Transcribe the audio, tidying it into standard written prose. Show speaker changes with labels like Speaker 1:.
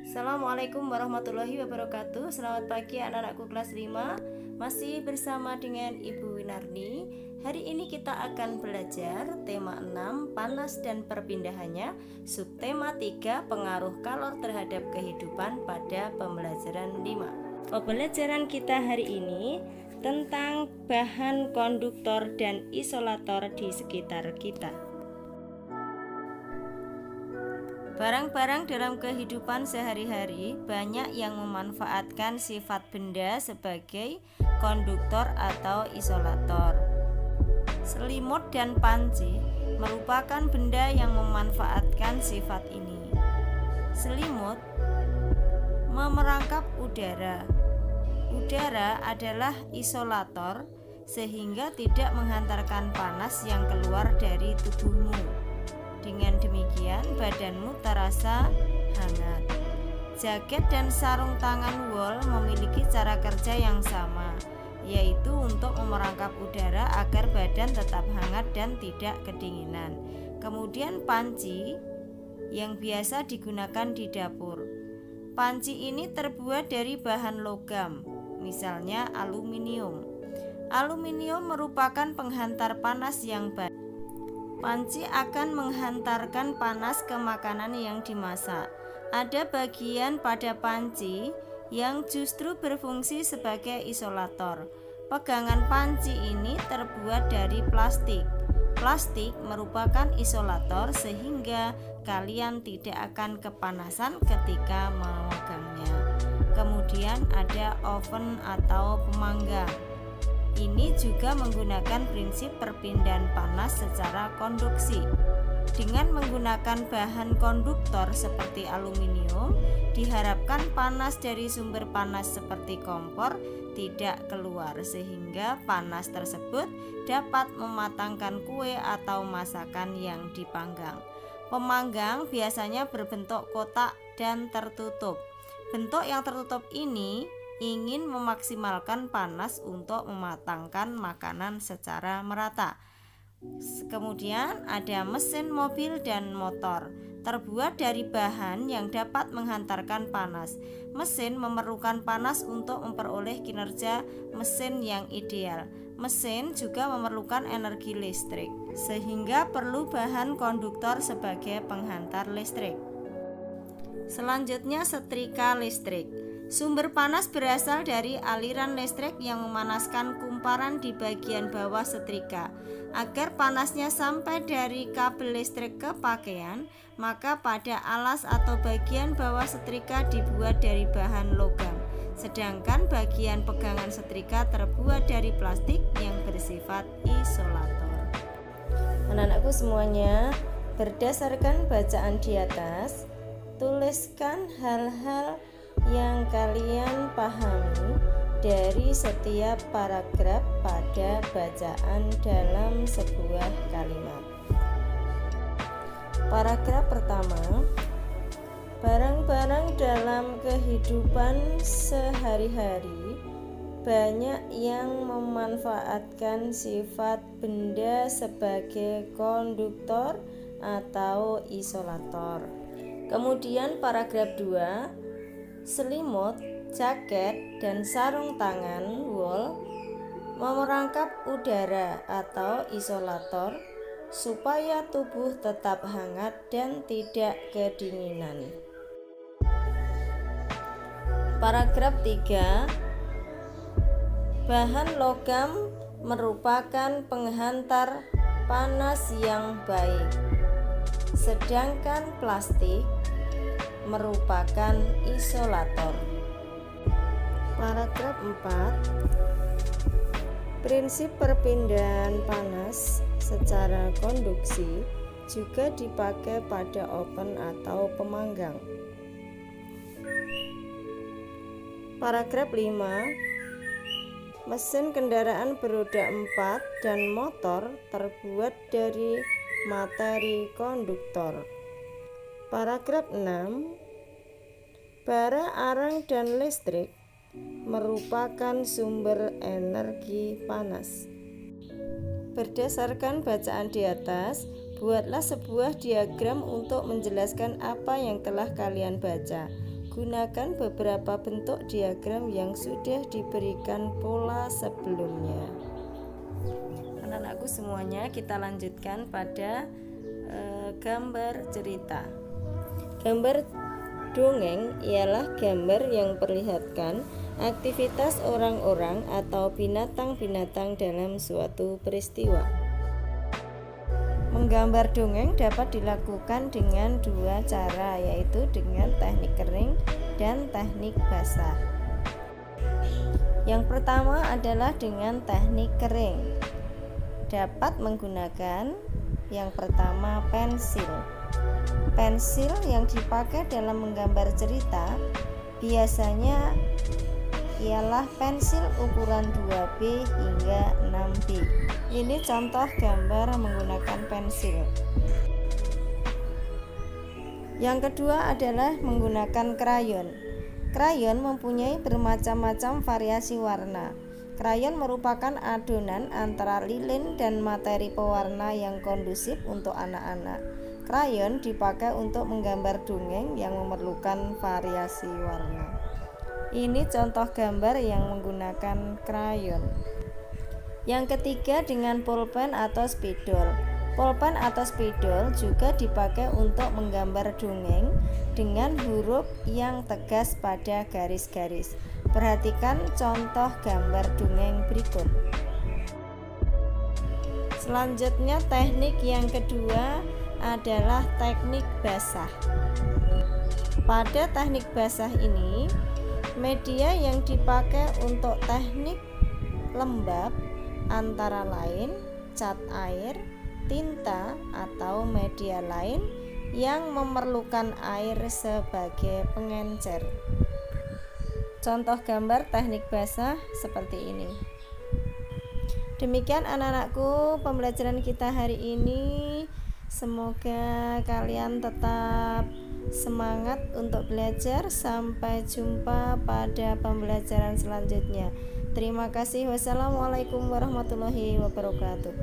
Speaker 1: Assalamualaikum warahmatullahi wabarakatuh. Selamat pagi anak-anakku kelas 5. Masih bersama dengan Ibu Winarni. Hari ini kita akan belajar tema 6 panas dan perpindahannya, subtema 3 pengaruh kalor terhadap kehidupan pada pembelajaran 5. Pembelajaran kita hari ini tentang bahan konduktor dan isolator di sekitar kita. Barang-barang dalam kehidupan sehari-hari banyak yang memanfaatkan sifat benda sebagai konduktor atau isolator. Selimut dan panci merupakan benda yang memanfaatkan sifat ini. Selimut memerangkap udara. Udara adalah isolator sehingga tidak menghantarkan panas yang keluar dari tubuhmu. Dengan demikian, badanmu terasa hangat. Jaket dan sarung tangan wol memiliki cara kerja yang sama, yaitu untuk memerangkap udara agar badan tetap hangat dan tidak kedinginan. Kemudian panci yang biasa digunakan di dapur. Panci ini terbuat dari bahan logam, misalnya aluminium. Aluminium merupakan penghantar panas yang baik. Panci akan menghantarkan panas ke makanan yang dimasak. Ada bagian pada panci yang justru berfungsi sebagai isolator. Pegangan panci ini terbuat dari plastik. Plastik merupakan isolator sehingga kalian tidak akan kepanasan ketika memegangnya. Kemudian ada oven atau pemanggang. Ini juga menggunakan prinsip perpindahan panas secara konduksi. Dengan menggunakan bahan konduktor seperti aluminium, diharapkan panas dari sumber panas seperti kompor tidak keluar sehingga panas tersebut dapat mematangkan kue atau masakan yang dipanggang. Pemanggang biasanya berbentuk kotak dan tertutup. Bentuk yang tertutup ini ingin memaksimalkan panas untuk mematangkan makanan secara merata. Kemudian ada mesin mobil dan motor, terbuat dari bahan yang dapat menghantarkan panas. Mesin memerlukan panas untuk memperoleh kinerja mesin yang ideal. Mesin juga memerlukan energi listrik, sehingga perlu bahan konduktor sebagai penghantar listrik. Selanjutnya setrika listrik. Sumber panas berasal dari aliran listrik yang memanaskan kumparan di bagian bawah setrika. Agar panasnya sampai dari kabel listrik ke pakaian, maka pada alas atau bagian bawah setrika dibuat dari bahan logam. Sedangkan bagian pegangan setrika terbuat dari plastik yang bersifat isolator. Anak-anakku semuanya, berdasarkan bacaan di atas, tuliskan hal-hal yang kalian pahami dari setiap paragraf pada bacaan dalam sebuah kalimat. Paragraf pertama, barang-barang dalam kehidupan sehari-hari banyak yang memanfaatkan sifat benda sebagai konduktor atau isolator. Kemudian paragraf 2, selimut, jaket, dan sarung tangan wol memerangkap udara atau isolator supaya tubuh tetap hangat dan tidak kedinginan. Paragraf 3, bahan logam merupakan penghantar panas yang baik, sedangkan plastik merupakan isolator. Paragraf 4, prinsip perpindahan panas secara konduksi juga dipakai pada oven atau pemanggang. Paragraf 5, mesin kendaraan beroda 4 dan motor terbuat dari materi konduktor. Paragraf 6, bara arang dan listrik merupakan sumber energi panas. Berdasarkan bacaan di atas, buatlah sebuah diagram untuk menjelaskan apa yang telah kalian baca. menggunakan beberapa bentuk diagram yang sudah diberikan pola sebelumnya. Anak-anakku semuanya, kita lanjutkan pada gambar cerita. Gambar dongeng ialah gambar yang perlihatkan aktivitas orang-orang atau binatang-binatang dalam suatu peristiwa. Menggambar dongeng dapat dilakukan dengan dua cara, yaitu dengan teknik kering dan teknik basah. Yang pertama adalah dengan teknik kering. Dapat menggunakan yang pertama pensil. Pensil yang dipakai dalam menggambar cerita biasanya ialah pensil ukuran 2B hingga 6B. Ini contoh gambar menggunakan pensil. Yang kedua adalah menggunakan krayon. Krayon mempunyai bermacam-macam variasi warna. Krayon merupakan adonan antara lilin dan materi pewarna yang kondusif untuk anak-anak. Krayon dipakai untuk menggambar dongeng yang memerlukan variasi warna. Ini contoh gambar yang menggunakan krayon. Yang ketiga dengan pulpen atau spidol. Pulpen atau spidol juga dipakai untuk menggambar dongeng dengan huruf yang tegas pada garis-garis. Perhatikan contoh gambar dongeng berikut. Selanjutnya teknik yang kedua adalah teknik basah. Pada teknik basah ini, media yang dipakai untuk teknik lembab antara lain cat air, tinta, atau media lain yang memerlukan air sebagai pengencer. Contoh gambar teknik basah seperti ini. Demikian anak-anakku pembelajaran kita hari ini. Semoga kalian tetap semangat untuk belajar. Sampai jumpa pada pembelajaran selanjutnya. Terima kasih. Wassalamualaikum warahmatullahi wabarakatuh.